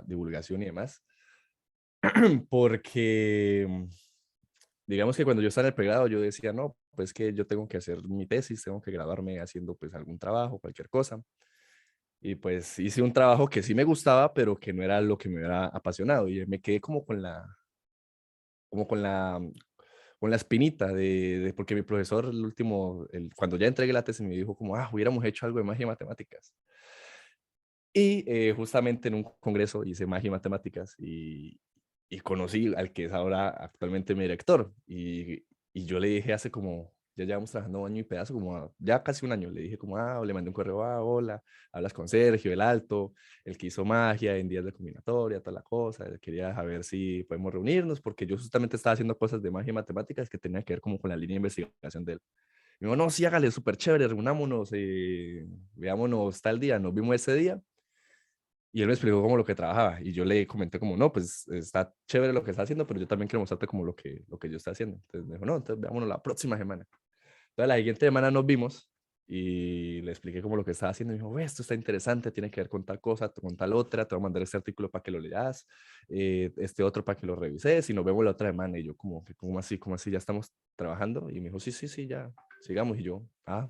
divulgación y demás, porque digamos que cuando yo estaba en el pregrado yo decía, no, pues que yo tengo que hacer mi tesis, tengo que graduarme haciendo pues algún trabajo, cualquier cosa. Y pues hice un trabajo que sí me gustaba, pero que no era lo que me hubiera apasionado. Y me quedé como con la espinita porque mi profesor, el último, cuando ya entregué la tesis, me dijo como, hubiéramos hecho algo de magia y matemáticas. Y justamente en un congreso hice magia y matemáticas y conocí al que es ahora actualmente mi director. Y yo le dije hace como, ya llevamos trabajando un año y pedazo, como ya casi un año, le dije como, le mandé un correo, hola, hablas con Sergio, el alto, el que hizo magia en días de combinatoria, toda la cosa, quería saber si podemos reunirnos, porque yo justamente estaba haciendo cosas de magia y matemáticas que tenían que ver como con la línea de investigación de él. Y me dijo, no, sí, hágale, súper chévere, reunámonos, veámonos tal día, nos vimos ese día. Y él me explicó como lo que trabajaba y yo le comenté como, no, pues está chévere lo que está haciendo, pero yo también quiero mostrarte como lo que yo estoy haciendo. Entonces me dijo, no, entonces veámonos la próxima semana. Entonces la siguiente semana nos vimos y le expliqué como lo que estaba haciendo y me dijo, esto está interesante, tiene que ver con tal cosa, con tal otra, te voy a mandar este artículo para que lo leas, este otro para que lo revises y nos vemos la otra semana. Y yo como, ¿cómo así? ¿Ya estamos trabajando? Y me dijo, sí, sí, sí, ya, sigamos. Y yo,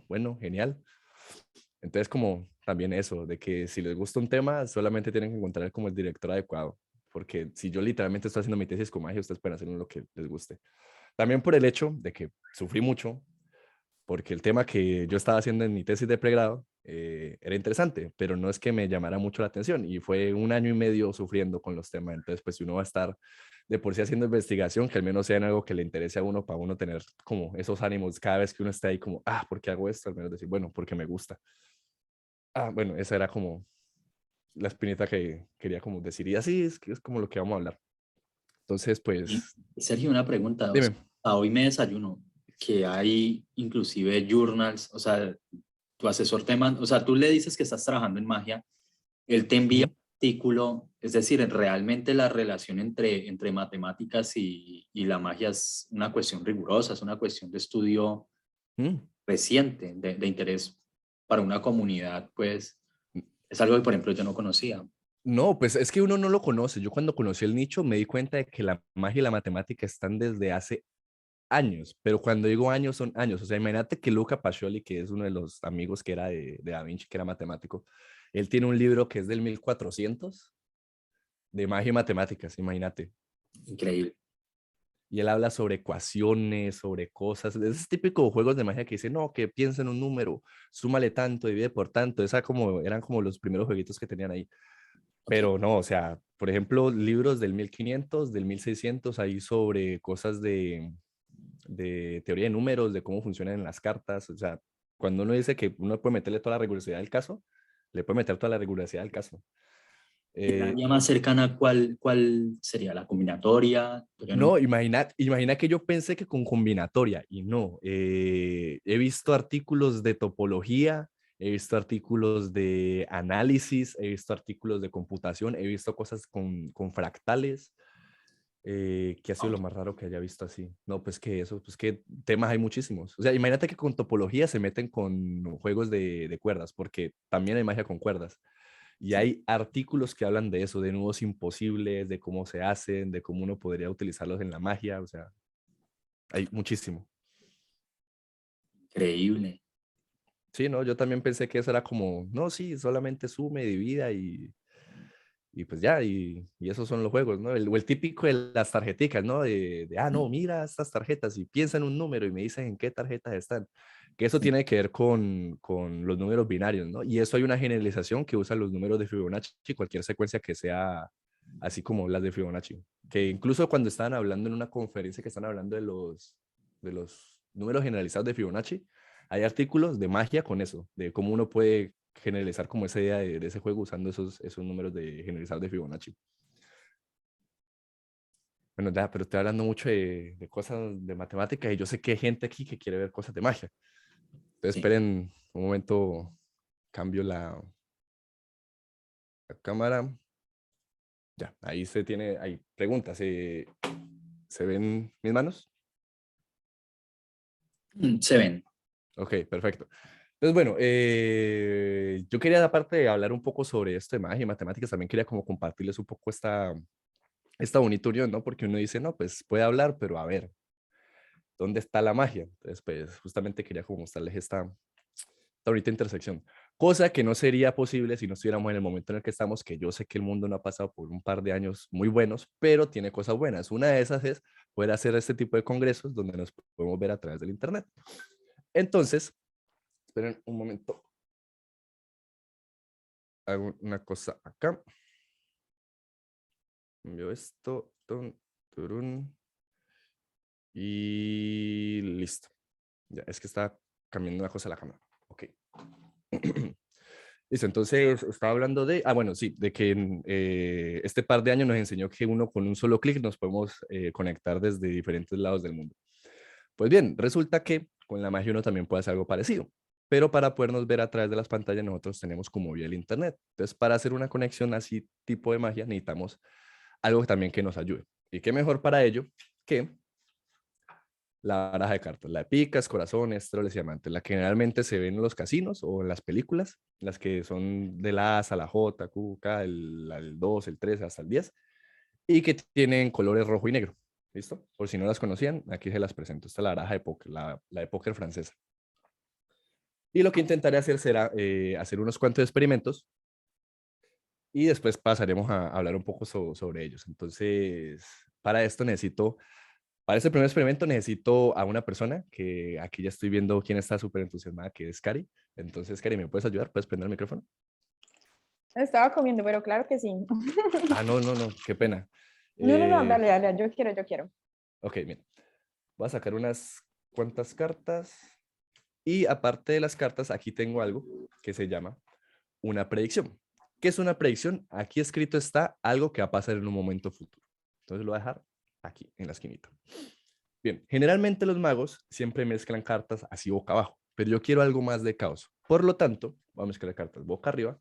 bueno, genial. Entonces, como también eso, de que si les gusta un tema, solamente tienen que encontrar como el director adecuado. Porque si yo literalmente estoy haciendo mi tesis con magia, ustedes pueden hacer lo que les guste. También por el hecho de que sufrí mucho, porque el tema que yo estaba haciendo en mi tesis de pregrado era interesante, pero no es que me llamara mucho la atención. Y fue un año y medio sufriendo con los temas. Entonces, pues si uno va a estar de por sí haciendo investigación, que al menos sea en algo que le interese a uno, para uno tener como esos ánimos cada vez que uno está ahí como, ¿por qué hago esto? Al menos decir, bueno, porque me gusta. Bueno, esa era como la espinita que quería como decir. Y así es que es como lo que vamos a hablar. Entonces, Y, pues, Sergio, una pregunta. O sea, dime. a hoy me desayuno que hay inclusive journals, o sea, tu asesor te manda, o sea, tú le dices que estás trabajando en magia, él te envía Ujú. un artículo, es decir, realmente la relación entre matemáticas y la magia es una cuestión rigurosa, es una cuestión de estudio Mm. reciente, de interés para una comunidad, pues es algo que, por ejemplo, yo no conocía. No, pues es que uno no lo conoce. Yo cuando conocí el nicho me di cuenta de que la magia y la matemática están desde hace años, pero cuando digo años son años. O sea, imagínate que Luca Pacioli, que es uno de los amigos que era de Da Vinci, que era matemático, él tiene un libro que es del 1400 de magia y matemáticas, imagínate. Increíble. Y él habla sobre ecuaciones, sobre cosas, de esos típicos juegos de magia que dice, no, que piensa en un número, súmale tanto, divide por tanto, eran como los primeros jueguitos que tenían ahí. Ok. Pero no, o sea, por ejemplo, libros del 1500, del 1600, ahí sobre cosas de teoría de números, de cómo funcionan las cartas, o sea, cuando uno dice que uno puede meterle toda la rigurosidad del caso, le puede meter toda la rigurosidad del caso. ¿Y la Eh, área más cercana cuál sería? ¿La combinatoria? No, imagina que yo pensé que con combinatoria y no. He visto artículos de topología, he visto artículos de análisis, he visto artículos de computación, he visto cosas con fractales, que ha sido lo Ok. más raro que haya visto así. No, pues que eso, pues que temas hay muchísimos. O sea, imagínate que con topología se meten con juegos de cuerdas, porque también hay magia con cuerdas. Y Sí, hay artículos que hablan de eso, de nudos imposibles, de cómo se hacen, de cómo uno podría utilizarlos en la magia, o sea, hay muchísimo. increíble. Sí, no, yo también pensé que eso era como, no, sí, solamente sume, divida y pues ya, y esos son los juegos, ¿no? O el típico de las tarjeticas, ¿no? No, mira estas tarjetas y piensa en un número y me dices en qué tarjetas están. Que eso Sí. tiene que ver con los números binarios, ¿no? Y eso hay una generalización que usa los números de Fibonacci, cualquier secuencia que sea así como las de Fibonacci. Que incluso cuando estaban hablando en una conferencia que están hablando de los números generalizados de Fibonacci, hay artículos de magia con eso, de cómo uno puede generalizar como esa idea de ese juego usando esos números de generalizados de Fibonacci. Bueno, ya, pero estoy hablando mucho de cosas de matemáticas y yo sé que hay gente aquí que quiere ver cosas de magia. Entonces, Sí. esperen un momento, cambio la cámara. Ya, ahí hay preguntas. ¿Se ven mis manos? Se ven. Ok, perfecto. Entonces, bueno, yo quería, aparte de hablar un poco sobre esto de magia y matemáticas, también quería como compartirles un poco esta bonita unión, ¿no? Porque uno dice, no, pues puede hablar, pero a ver, ¿dónde está la magia? Entonces, pues justamente quería como mostrarles esta bonita intersección. Cosa que no sería posible si no estuviéramos en el momento en el que estamos, que yo sé que el mundo no ha pasado por un par de años muy buenos, pero tiene cosas buenas. Una de esas es poder hacer este tipo de congresos donde nos podemos ver a través del Internet. Entonces, esperen un momento, hago una cosa acá. Envío esto, turun, y listo. Ya, es que está cambiando una cosa a la cámara. Ok. Listo, entonces estaba hablando de, bueno, sí, de que este par de años nos enseñó que uno con un solo clic nos podemos conectar desde diferentes lados del mundo. Pues bien, resulta que con la magia uno también puede hacer algo parecido, pero para podernos ver a través de las pantallas nosotros tenemos como vía el internet. Entonces, para hacer una conexión así tipo de magia necesitamos algo también que nos ayude. ¿Y qué mejor para ello que la baraja de cartas? La de picas, corazones, troles y diamantes, la que generalmente se ve en los casinos o en las películas, las que son de la A hasta la J, Q, K, el 2, el 3 hasta el 10, y que tienen colores rojo y negro. ¿Listo? Por si no las conocían, aquí se las presento. Esta es la baraja de póker, la de póker francesa. Y lo que intentaré hacer será hacer unos cuantos experimentos y después pasaremos a hablar un poco sobre ellos. Entonces, para esto para este primer experimento necesito a una persona que aquí ya estoy viendo quién está súper entusiasmada, que es Cari. Entonces, Cari, ¿me puedes ayudar? ¿Puedes prender el micrófono? Estaba comiendo, pero claro que sí. Ah, no, no, no, qué pena. No, no, no, Eh, dale, dale, yo quiero, yo quiero. ok, mira, voy a sacar unas cuantas cartas y aparte de las cartas, aquí tengo algo que se llama una predicción. ¿Qué es una predicción? Aquí escrito está algo que va a pasar en un momento futuro. Entonces lo voy a dejar aquí, en la esquinita. Bien, generalmente los magos siempre mezclan cartas así boca abajo, pero yo quiero algo más de caos. Por lo tanto, voy a mezclar cartas boca arriba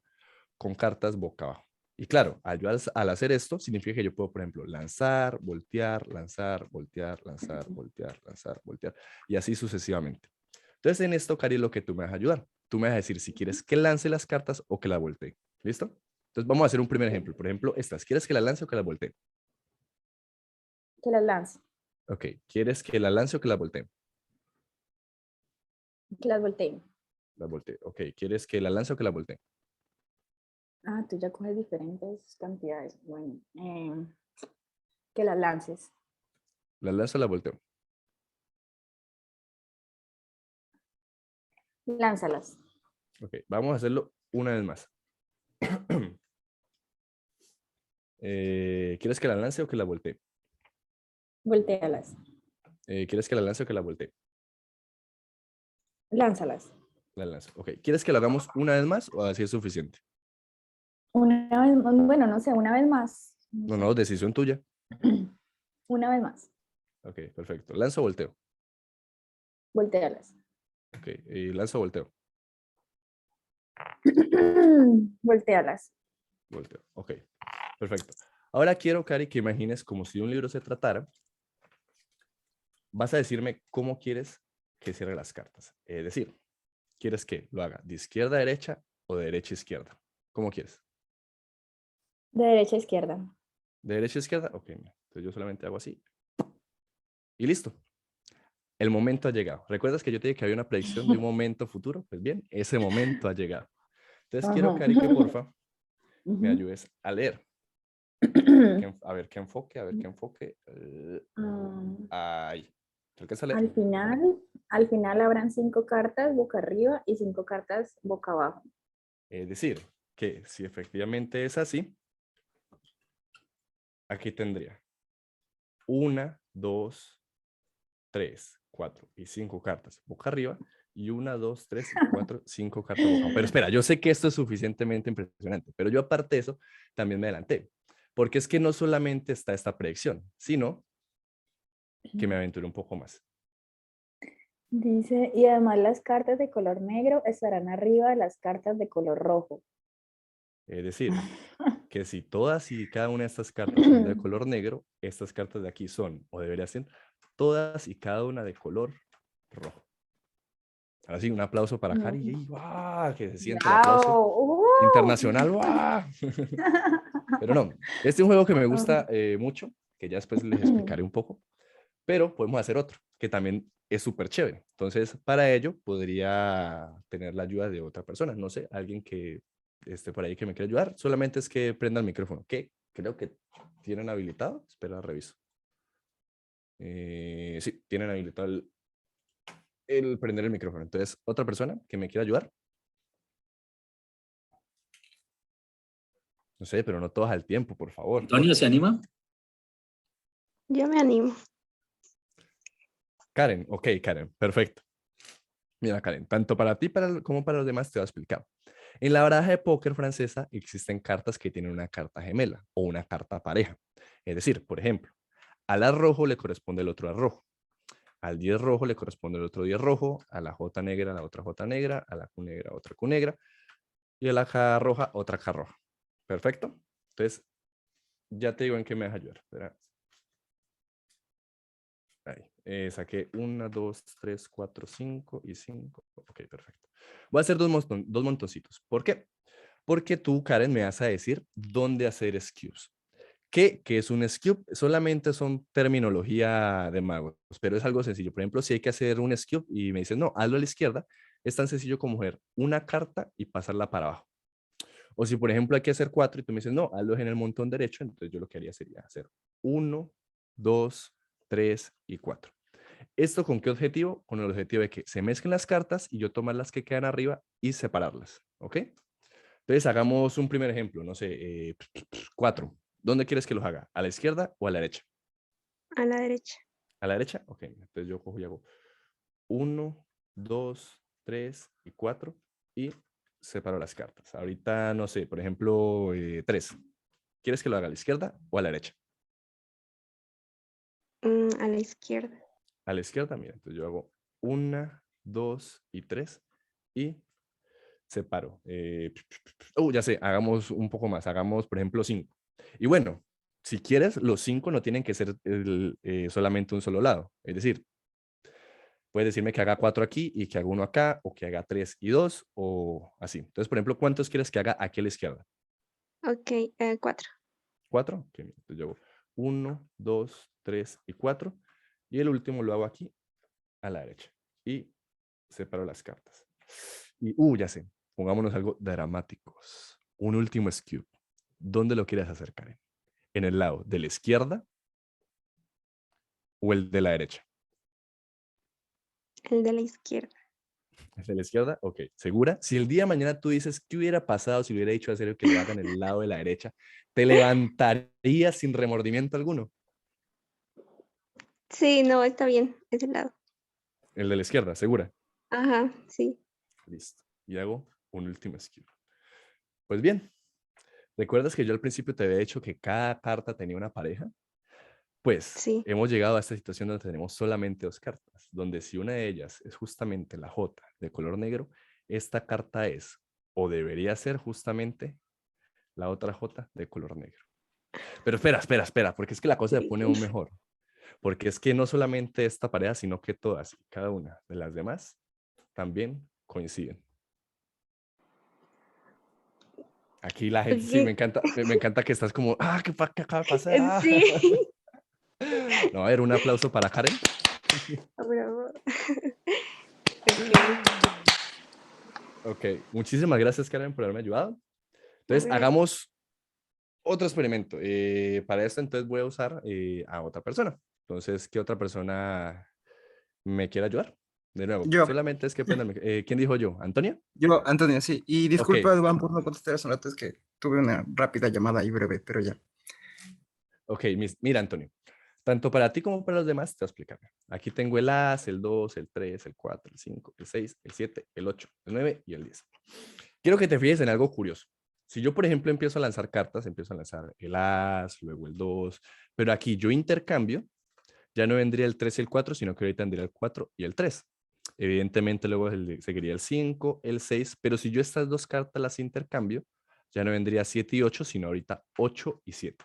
con cartas boca abajo. Y claro, al hacer esto, significa que yo puedo, por ejemplo, lanzar, voltear, lanzar, voltear, lanzar, voltear, lanzar, voltear, y así sucesivamente. Entonces, en esto, Cari, lo que tú me vas a ayudar. Tú me vas a decir si quieres que lance las cartas o que la voltee. ¿Listo? Entonces, vamos a hacer un primer ejemplo. Por ejemplo, estas. ¿Quieres que la lance o que la voltee? Que las lance, Ok. ¿Quieres que la lance o que la voltee? que las voltee. La voltee. Ok. ¿Quieres que la lance o que la voltee? Ah, tú ya coges diferentes cantidades. Bueno, que las lances. ¿La lanzo o la volteo? Lánzalas. Ok. Vamos a hacerlo una vez más. ¿Quieres que la lance o que la voltee? Voltealas. ¿Quieres que la lance o que la voltee? Lánzalas. La lanzo. Ok. ¿Quieres que lo hagamos una vez más o así es suficiente? Una vez, bueno, no sé, una vez más. No No, sé. no, decisión tuya. Una vez más. Ok, perfecto. Lanzo o volteo. Voltealas. Ok. Y lanzo o volteo. Voltealas. Volteo. Ok, perfecto. Ahora quiero, Cari, que imagines como si de un libro se tratara. Vas a decirme cómo quieres que cierre las cartas. Es decir, ¿quieres que lo haga de izquierda a derecha o de derecha a izquierda? ¿Cómo quieres? De derecha a izquierda. ¿De derecha a izquierda? Ok, mira. Entonces yo solamente hago así. Y listo. El momento ha llegado. ¿Recuerdas que yo te dije que había una predicción de un momento futuro? Pues bien, ese momento ha llegado. Entonces quiero, Ajá. Cari, que porfa me Ujú. ayudes a leer. A ver qué enfoque, a ver qué enfoque. Ahí. ¿Te alcanza a leer? Al final habrán 5 cartas boca arriba y 5 cartas boca abajo. Es decir, que si efectivamente es así, aquí tendría una, dos, tres, cuatro y cinco cartas boca arriba y una, dos, tres y cuatro, cinco cartas boca abajo. Pero espera, yo sé que esto es suficientemente impresionante, pero yo aparte de eso también me adelanté, porque es que no solamente está esta predicción, sino que me aventuré un poco más. Dice, y además las cartas de color negro estarán arriba de las cartas de color rojo. Es decir, que si todas y cada una de estas cartas son de color negro, estas cartas de aquí son, o deberían ser, todas y cada una de color rojo. Ahora sí, un aplauso para Cari. No. ¡Y, ¡guau! Que se siente el aplauso ¡Bravo! internacional. ¡Guau! Pero no, este es un juego que me Um, gusta mucho, que ya después les explicaré un poco, pero podemos hacer otro, que también es súper chévere. Entonces, para ello, podría tener la ayuda de otra persona, no sé, alguien que esté por ahí que me quiera ayudar. Solamente es que prenda el micrófono, que creo que tienen habilitado. Espera, reviso. Sí, tienen habilitado el prender el micrófono. Entonces, otra persona que me quiera ayudar. No sé, pero no todas al tiempo, por favor. Antonio, ¿se anima? Yo me animo. Karen, ok, Karen, perfecto. Mira, Karen, tanto para ti como para los demás te voy a explicar. En la baraja de póker francesa existen cartas que tienen una carta gemela o una carta pareja. Es decir, por ejemplo, al as rojo le corresponde el otro as rojo. Al 10 rojo le corresponde el otro 10 rojo. A la J negra, la otra J negra. A la Q negra, otra Q negra. Y a la K roja, otra K roja. Perfecto. Entonces, ya te digo en qué me vas a ayudar. Espera. Ahí. Saqué 1, 2, 3, 4, 5 y 5. Ok, perfecto. Voy a hacer dos montoncitos. ¿Por qué? Porque tú, Karen, me vas a decir dónde hacer skews. ¿Qué es un skew? Solamente son terminología de magos, pero es algo sencillo. Por ejemplo, si hay que hacer un skew y me dices, no, hazlo a la izquierda, es tan sencillo como coger una carta y pasarla para abajo. O si, por ejemplo, hay que hacer 4 y tú me dices, no, hazlo en el montón derecho, entonces yo lo que haría sería hacer 1, 2, 3 y 4. ¿Esto con qué objetivo? Con el objetivo de que se mezclen las cartas y yo tomar las que quedan arriba y separarlas. ¿Ok? Entonces hagamos un primer ejemplo, no sé, 4. ¿Dónde quieres que los haga? ¿A la izquierda o a la derecha? A la derecha. ¿A la derecha? Ok, entonces yo cojo y hago 1, 2, 3 y 4 y separo las cartas. Ahorita, no sé, por ejemplo, 3. ¿Quieres que lo haga a la izquierda o a la derecha? A la izquierda. A la izquierda, mira, entonces yo hago 1, 2 y 3 y separo. Ya sé, hagamos un poco más, hagamos, por ejemplo, 5. Y bueno, si quieres, los 5 no tienen que ser solamente un solo lado. Es decir, puedes decirme que haga 4 aquí y que haga 1 acá, o que haga 3 y 2, o así. Entonces, por ejemplo, ¿cuántos quieres que haga aquí a la izquierda? Ok, 4. 4. Okay, entonces yo hago 1, 2, 3 y 4. Y el último lo hago aquí a la derecha. Y separo las cartas. Y, ya sé, pongámonos algo dramáticos. Un último skew. ¿Dónde lo quieres hacer, Karen? ¿En el lado de la izquierda o el de la derecha? El de la izquierda. ¿El de la izquierda? Ok, ¿segura? Si el día de mañana tú dices, ¿qué hubiera pasado si le hubiera dicho a Sergio que lo hagan en el lado de la derecha? ¿Te levantarías sin remordimiento alguno? Sí, no, está bien. Ese lado. El de la izquierda, ¿segura? Ajá, sí. Listo. Y hago un último skew. Pues bien, ¿recuerdas que yo al principio te había dicho que cada carta tenía una pareja? Pues Sí. hemos llegado a esta situación donde tenemos solamente 2 cartas, donde si una de ellas es justamente la J de color negro, esta carta es o debería ser justamente la otra J de color negro. Pero espera, porque es que la cosa se pone aún Difícil. mejor. Porque es que no solamente esta pareja, sino que todas y cada una de las demás también coinciden. Aquí la gente, sí, Ok. me encanta que estás como, ¿qué acaba de pasar? Sí. No, a ver, un aplauso para Karen. Bravo. Ok. Ok, muchísimas gracias, Karen, por haberme ayudado. A Entonces, ver. hagamos otro experimento. Para esto, entonces, voy a usar a otra persona. Entonces, ¿qué otra persona me quiere ayudar? De nuevo, Yo, solamente es que prendan ¿quién dijo yo? ¿Antonia? Antonio, sí. Y Ok, disculpa, Iván, por no contestar hace un rato, es que tuve una rápida llamada y breve, pero ya. ok, mira, Antonio. Tanto para ti como para los demás, te voy a explicar. Aquí tengo el as, el 2, el 3, el 4, el 5, el 6, el 7, el 8, el 9 y el 10. Quiero que te fijes en algo curioso. Si yo, por ejemplo, empiezo a lanzar cartas, empiezo a lanzar el as, luego el 2, pero aquí yo intercambio, ya no vendría el 3 y el 4, sino que ahorita vendría el 4 y el 3. Evidentemente luego seguiría el 5, el 6, pero si yo estas dos cartas las intercambio, ya no vendría 7 y 8, sino ahorita 8 y 7.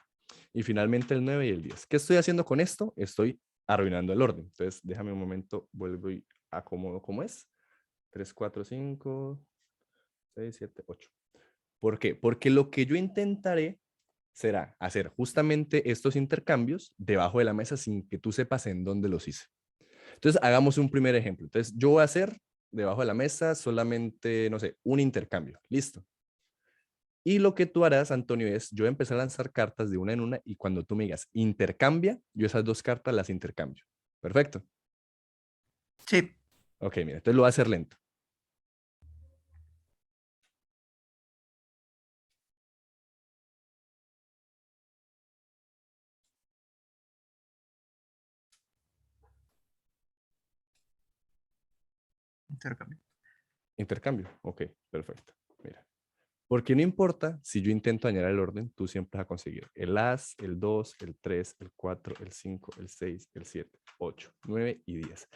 Y finalmente el 9 y el 10. ¿Qué estoy haciendo con esto? Estoy arruinando el orden. Entonces, déjame un momento, vuelvo y acomodo como es. 3, 4, 5, 6, 7, 8. ¿Por qué? Porque lo que yo intentaré será hacer justamente estos intercambios debajo de la mesa sin que tú sepas en dónde los hice. Entonces, hagamos un primer ejemplo. Entonces, yo voy a hacer debajo de la mesa solamente, no sé, un intercambio. Listo. Y lo que tú harás, Antonio, es yo empezar a lanzar cartas de una en una y cuando tú me digas intercambia, yo esas dos cartas las intercambio. Perfecto. Sí, Ok, mira, entonces lo voy a hacer lento. intercambio. Intercambio. Ok, perfecto. Mira. Porque no importa si yo intento añadir el orden, tú siempre vas a conseguir el as, el 2, el 3, el 4, el 5, el 6, el 7, 8, 9 y 10.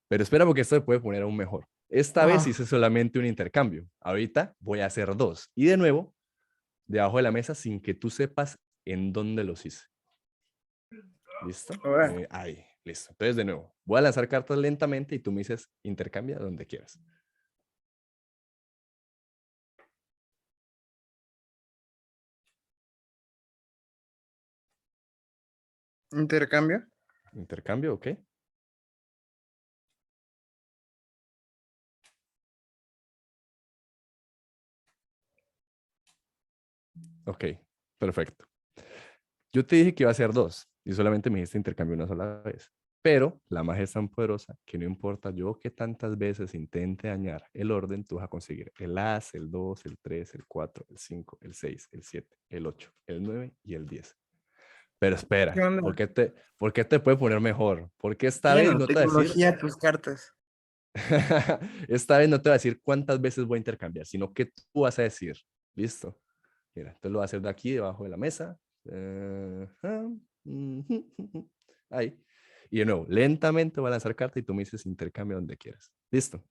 Pero espera porque esto se puede poner aún mejor. Esta vez Wow. hice solamente un intercambio. Ahorita voy a hacer dos. Y de nuevo, debajo de la mesa sin que tú sepas en dónde los hice. ¿Listo? Ahora, Ahí, listo. Entonces, de nuevo, voy a lanzar cartas lentamente y tú me dices intercambia donde quieras. intercambio. Intercambio, ok. Ok, perfecto. Yo te dije que iba a hacer dos y solamente me dijiste intercambio una sola vez. Pero la magia es tan poderosa que no importa yo que tantas veces intente dañar el orden, tú vas a conseguir el as, el 2, el 3, el 4, el 5, el 6, el 7, el 8, el 9 y el 10. Pero ¿Qué espera, onda? ¿por qué te puede poner mejor? Porque esta Tiene vez no te va a decir, nanotecnología tus cartas. esta vez no te va a decir cuántas veces voy a intercambiar, sino que tú vas a decir, listo. Mira, entonces lo voy a hacer de aquí, debajo de la mesa. Ahí. Y de nuevo, lentamente voy a lanzar carta y tú me dices intercambio donde quieras. Listo.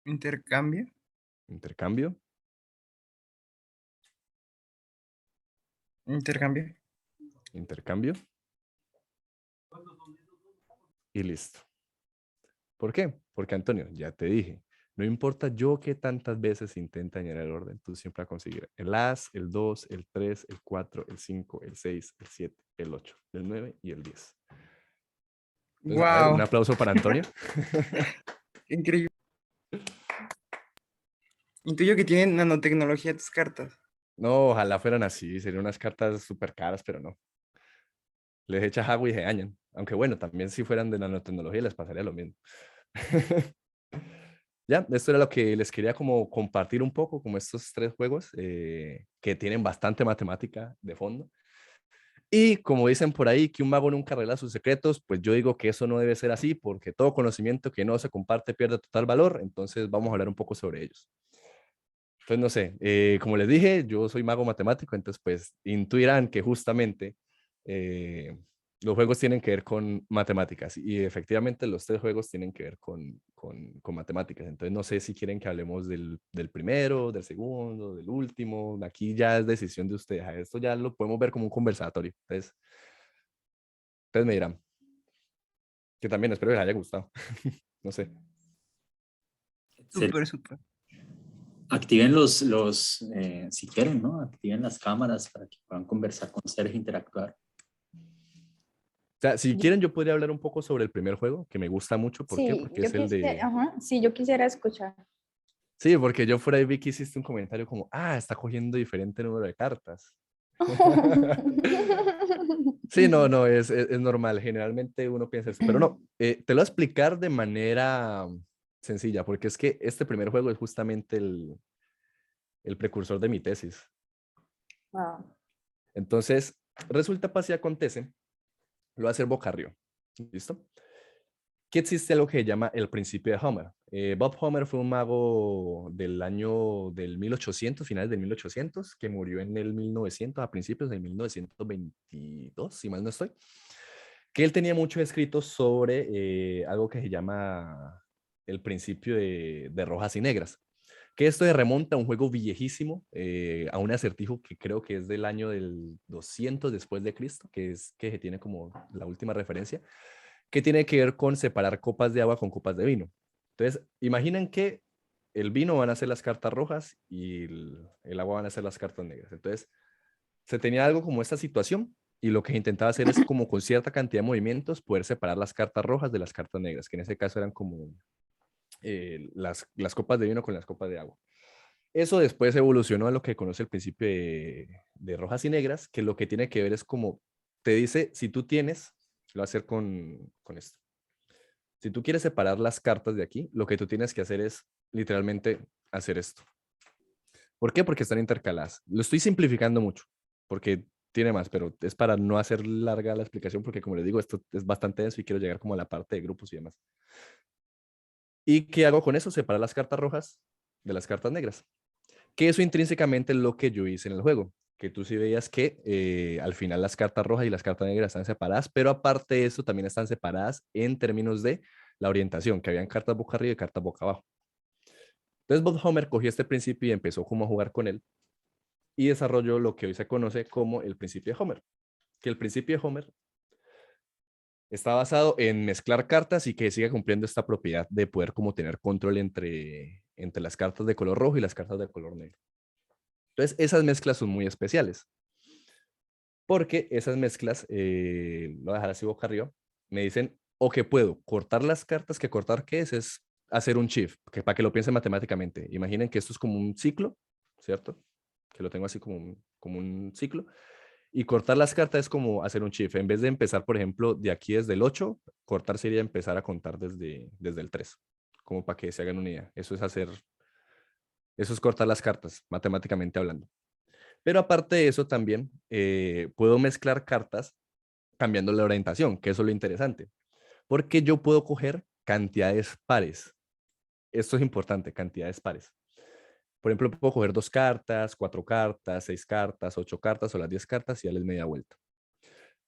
Intercambio. Intercambio. Intercambio. Intercambio. Y listo. ¿Por qué? Porque Antonio, ya te dije, no importa yo qué tantas veces intente añadir el orden, tú siempre vas a conseguir el as, el 2, el 3, el 4, el 5, el 6, el 7, el 8, el 9 y el 10. Entonces, a ver, un Wow. aplauso para Antonio. Increíble. Intuyo que tienen nanotecnología tus cartas. No, ojalá fueran así, serían unas cartas súper caras, pero no. Les echas agua y se dañan. Aunque bueno, también si fueran de nanotecnología les pasaría lo mismo. Ya, esto era lo que les quería como compartir un poco, como estos tres juegos que tienen bastante matemática de fondo. Y como dicen por ahí, que un mago nunca revela sus secretos, pues yo digo que eso no debe ser así, porque todo conocimiento que no se comparte pierde total valor, entonces vamos a hablar un poco sobre ellos. Entonces, no sé, como les dije, yo soy mago matemático, entonces pues intuirán que justamente los juegos tienen que ver con matemáticas y efectivamente los tres juegos tienen que ver con matemáticas. Entonces, no sé si quieren que hablemos del primero, del segundo, del último. Aquí ya es decisión de ustedes. A esto ya lo podemos ver como un conversatorio. Entonces me dirán, que también espero que les haya gustado. No sé. Excelente. Súper, súper. Activen si quieren, ¿no? Activen las cámaras para que puedan conversar con seres, interactuar. O sea, si quieren, yo podría hablar un poco sobre el primer juego, que me gusta mucho. ¿Por qué? Sí, Porque es el de... ajá, sí, yo quisiera escuchar. Sí, porque yo por ahí vi que hiciste un comentario como, está cogiendo diferente número de cartas. Sí, no, no, es normal. Generalmente uno piensa eso. Pero no, te lo voy a explicar de manera sencilla, porque es que este primer juego es justamente el precursor de mi tesis. Wow. Entonces, resulta, pasa y acontece, lo voy a hacer boca arriba. ¿Listo? Que existe algo que se llama el principio de Homer. Bob Homer fue un mago del año del 1800, finales del 1800, que murió en el 1900, a principios del 1922, si mal no estoy. Que él tenía muchos escritos sobre algo que se llama el principio de rojas y negras. Que esto se remonta a un juego viejísimo, a un acertijo que creo que es del año del 200 después de Cristo, que es que se tiene como la última referencia, que tiene que ver con separar copas de agua con copas de vino. Entonces, imaginen que el vino van a ser las cartas rojas y el agua van a ser las cartas negras. Entonces, se tenía algo como esta situación y lo que intentaba hacer es como con cierta cantidad de movimientos poder separar las cartas rojas de las cartas negras, que en ese caso eran como las copas de vino con las copas de agua. Eso después evolucionó a lo que conoce el principio de rojas y negras, que lo que tiene que ver es como te dice, si tú tienes, lo voy a hacer con esto. Si tú quieres separar las cartas de aquí, lo que tú tienes que hacer es literalmente hacer esto. ¿Por qué? Porque están intercaladas. Lo estoy simplificando mucho, porque tiene más, pero es para no hacer larga la explicación, porque como les digo, esto es bastante denso y quiero llegar como a la parte de grupos y demás. ¿Y qué hago con eso? Separar las cartas rojas de las cartas negras. Que eso intrínsecamente es lo que yo hice en el juego, que tú sí veías que al final las cartas rojas y las cartas negras están separadas, pero aparte de eso también están separadas en términos de la orientación, que habían cartas boca arriba y cartas boca abajo. Entonces Bob Homer cogió este principio y empezó como a jugar con él y desarrolló lo que hoy se conoce como el principio de Homer, que el principio de Homer está basado en mezclar cartas y que siga cumpliendo esta propiedad de poder como tener control entre las cartas de color rojo y las cartas de color negro. Entonces, esas mezclas son muy especiales, porque esas mezclas, lo voy a dejar así boca arriba, me dicen, o que puedo cortar las cartas, que cortar, ¿qué es hacer un shift, que para que lo piensen matemáticamente. Imaginen que esto es como un ciclo, ¿cierto? Que lo tengo así como un ciclo. Y cortar las cartas es como hacer un shift. En vez de empezar, por ejemplo, de aquí desde el 8, cortar sería empezar a contar desde el 3, como para que se hagan una idea. Eso es cortar las cartas, matemáticamente hablando. Pero aparte de eso también puedo mezclar cartas cambiando la orientación, que eso es lo interesante, porque yo puedo coger cantidades pares. Esto es importante, cantidades pares. Por ejemplo, puedo coger 2 cartas, 4 cartas, 6 cartas, 8 cartas o las 10 cartas y darles media vuelta.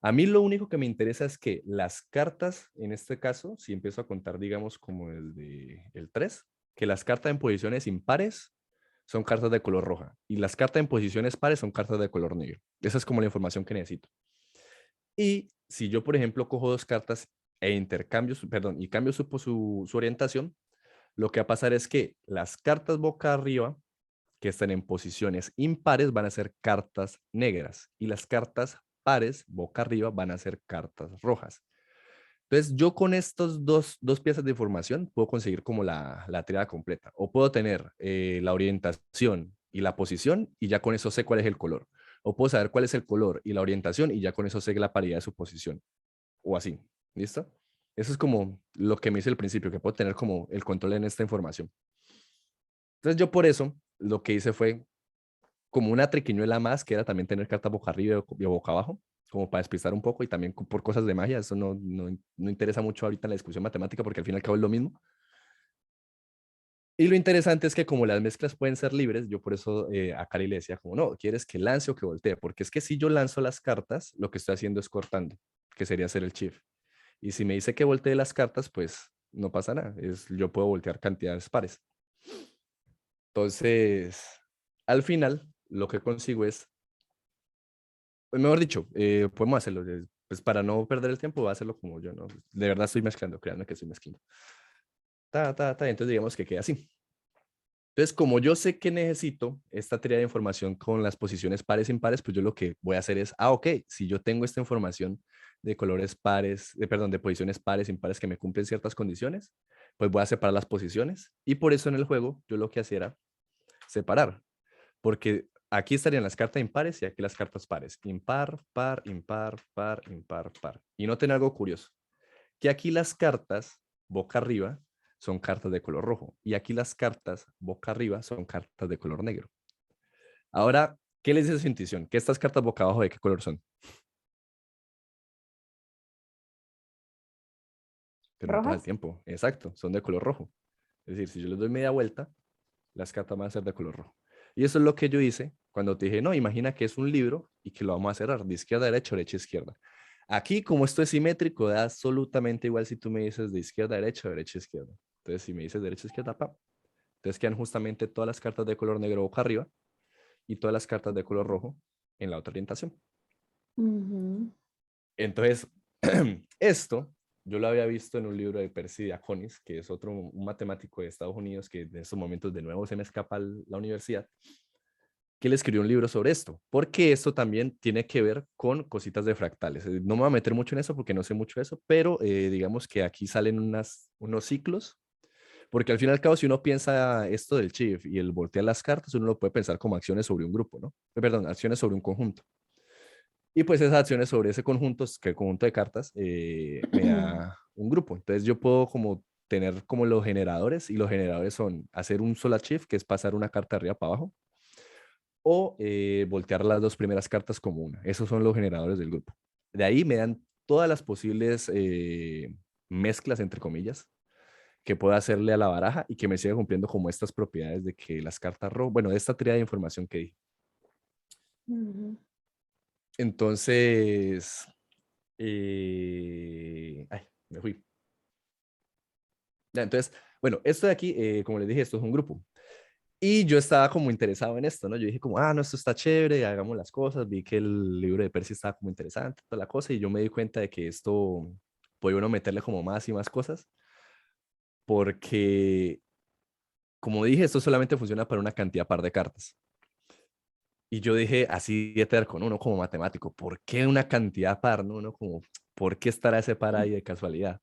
A mí lo único que me interesa es que las cartas, en este caso, si empiezo a contar, digamos, como desde el 3, que las cartas en posiciones impares son cartas de color roja y las cartas en posiciones pares son cartas de color negro. Esa es como la información que necesito. Y si yo, por ejemplo, cojo 2 cartas e intercambio, perdón, y cambio su orientación, lo que va a pasar es que las cartas boca arriba que están en posiciones impares van a ser cartas negras y las cartas pares boca arriba van a ser cartas rojas. Entonces, yo con estos dos piezas de información puedo conseguir como la tirada completa. O puedo tener la orientación y la posición y ya con eso sé cuál es el color. O puedo saber cuál es el color y la orientación y ya con eso sé la paridad de su posición. O así. ¿Listo? Eso es como lo que me hice al principio, que puedo tener como el control en esta información. Entonces, yo por eso lo que hice fue como una triquiñuela más, que era también tener cartas boca arriba y boca abajo, como para despistar un poco y también por cosas de magia. Eso no interesa mucho ahorita en la discusión matemática porque al fin y al cabo es lo mismo. Y lo interesante es que como las mezclas pueden ser libres, yo por eso a Cari le decía como, no, ¿quieres que lance o que voltee? Porque es que si yo lanzo las cartas, lo que estoy haciendo es cortando, que sería hacer el shift. Y si me dice que voltee las cartas, pues no pasa nada. Yo puedo voltear cantidades pares. Entonces, al final, lo que consigo es, pues mejor dicho, podemos hacerlo. Pues para no perder el tiempo, voy a hacerlo como yo, ¿no? De verdad estoy mezclando, créanme que estoy mezclando. Entonces digamos que queda así. Entonces, como yo sé que necesito esta teoría de información con las posiciones pares e impares, pues yo lo que voy a hacer es, ok, si yo tengo esta información de colores pares, perdón, de posiciones pares, impares que me cumplen ciertas condiciones, pues voy a separar las posiciones. Y por eso en el juego yo lo que hacía era separar, porque aquí estarían las cartas impares y aquí las cartas pares. Impar, par, impar, par, impar, par. Y noten algo curioso, que aquí las cartas boca arriba son cartas de color rojo y aquí las cartas boca arriba son cartas de color negro. Ahora, ¿qué les dice su intuición? ¿Que estas cartas boca abajo de qué color son? Pero no pasa el ¿Rojas? tiempo. Exacto, son de color rojo. Es decir, si yo les doy media vuelta, las cartas van a ser de color rojo. Y eso es lo que yo hice cuando te dije, no, imagina que es un libro y que lo vamos a cerrar de izquierda a derecha o derecha a izquierda. Aquí, como esto es simétrico, da absolutamente igual si tú me dices de izquierda a derecha o derecha a izquierda. Entonces, si me dices derecha a izquierda, pa. Entonces quedan justamente todas las cartas de color negro boca arriba y todas las cartas de color rojo en la otra orientación. Ujú. Entonces, esto yo lo había visto en un libro de Percy Diaconis, que es otro, un matemático de Estados Unidos, que en estos momentos de nuevo se me escapa la universidad, que él escribió un libro sobre esto, porque esto también tiene que ver con cositas de fractales. No me voy a meter mucho en eso porque no sé mucho de eso, pero digamos que aquí salen unos ciclos, porque al fin y al cabo, si uno piensa esto del chief y el voltear las cartas, uno lo puede pensar como acciones sobre un grupo, ¿no? Perdón, acciones sobre un conjunto. Y pues esas acciones sobre ese conjunto, que el conjunto de cartas, me da un grupo. Entonces yo puedo como tener como los generadores, y los generadores son hacer un solo shift, que es pasar una carta de arriba para abajo, o voltear las dos primeras cartas como una. Esos son los generadores del grupo. De ahí me dan todas las posibles mezclas, entre comillas, que pueda hacerle a la baraja y que me siga cumpliendo como estas propiedades de que las cartas rojas, bueno, de esta tríada de información que di. Ujú. Entonces, ay, me fui. Ya, entonces, bueno, esto de aquí, como les dije, esto es un grupo. Y yo estaba como interesado en esto, ¿no? Yo dije como, ah, no, esto está chévere, hagamos las cosas. Vi que el libro de Percy estaba como interesante, toda la cosa, y yo me di cuenta de que esto podía uno meterle como más y más cosas, porque, como dije, esto solamente funciona para una cantidad par de cartas. Y yo dije, así de terco, ¿no? Uno como matemático, ¿por qué una cantidad par, no? Uno como, ¿por qué estará ese par ahí de casualidad?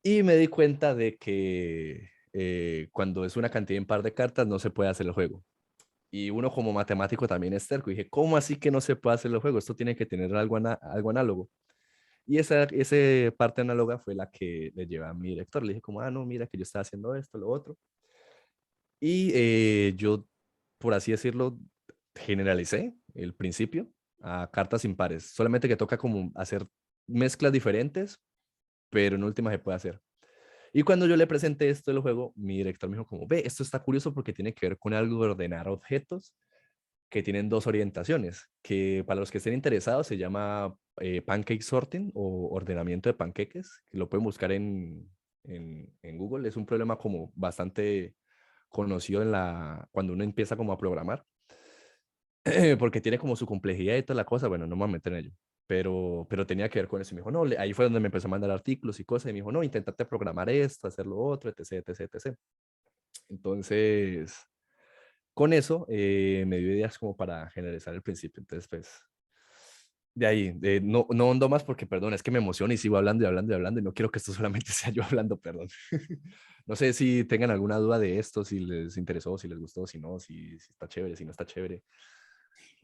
Y me di cuenta de que cuando es una cantidad impar de cartas no se puede hacer el juego. Y uno como matemático también es terco. Y dije, ¿cómo así que no se puede hacer el juego? Esto tiene que tener algo, algo análogo. Y esa parte análoga fue la que le llevé a mi director. Le dije como, ah, no, mira que yo estaba haciendo esto, lo otro. Y yo, por así decirlo, generalicé el principio a cartas impares. Solamente que toca como hacer mezclas diferentes, pero en última se puede hacer. Y cuando yo le presenté esto del juego, mi director me dijo como, ve, esto está curioso porque tiene que ver con algo de ordenar objetos que tienen dos orientaciones, que para los que estén interesados se llama pancake sorting o ordenamiento de panqueques, que lo pueden buscar en Google. Es un problema como bastante conocido cuando uno empieza como a programar, porque tiene como su complejidad y toda la cosa. Bueno, no me voy a meter en ello. Pero tenía que ver con eso. Y me dijo, no, ahí fue donde me empezó a mandar artículos y cosas. Y me dijo, no, intentate programar esto, hacer lo otro, etc, etc, etc. Entonces, con eso me dio ideas como para generalizar el principio. Entonces, pues, de ahí, no, no hondo más porque, perdón, es que me emociono y sigo hablando y hablando y hablando y no quiero que esto solamente sea yo hablando, perdón. No sé si tengan alguna duda de esto, si les interesó, si les gustó, si no, si está chévere, si no está chévere.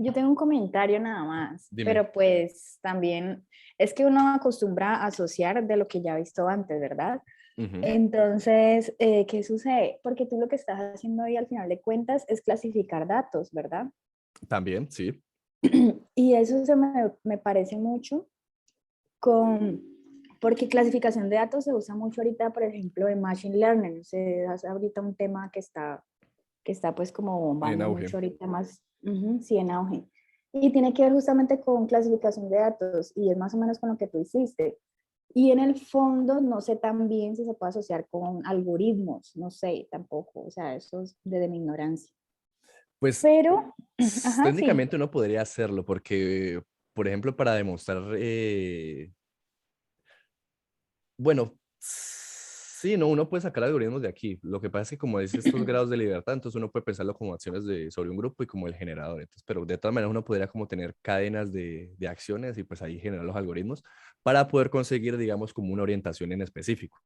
Yo tengo un comentario nada más, Dime. pero pues también es que uno acostumbra a asociar de lo que ya ha visto antes, ¿verdad? Ujú. Entonces, ¿qué sucede? Porque tú lo que estás haciendo ahí al final de cuentas es clasificar datos, ¿verdad? También, sí. Y eso me parece mucho con, porque clasificación de datos se usa mucho ahorita, por ejemplo, en Machine Learning. Es ahorita un tema que está pues como En bombando auge. mucho ahorita más, sí, en auge. Y tiene que ver justamente con clasificación de datos y es más o menos con lo que tú hiciste. Y en el fondo no sé tan bien si se puede asociar con algoritmos, no sé tampoco, o sea, eso es desde mi ignorancia. Pues Pero, ajá, sí. técnicamente uno podría hacerlo porque, por ejemplo, para demostrar, bueno, sí, no, uno puede sacar algoritmos de aquí. Lo que pasa es que como dice estos grados de libertad, entonces uno puede pensarlo como acciones sobre un grupo y como el generador. Entonces, pero de todas maneras uno podría como tener cadenas de acciones y pues ahí generar los algoritmos para poder conseguir, digamos, como una orientación en específico.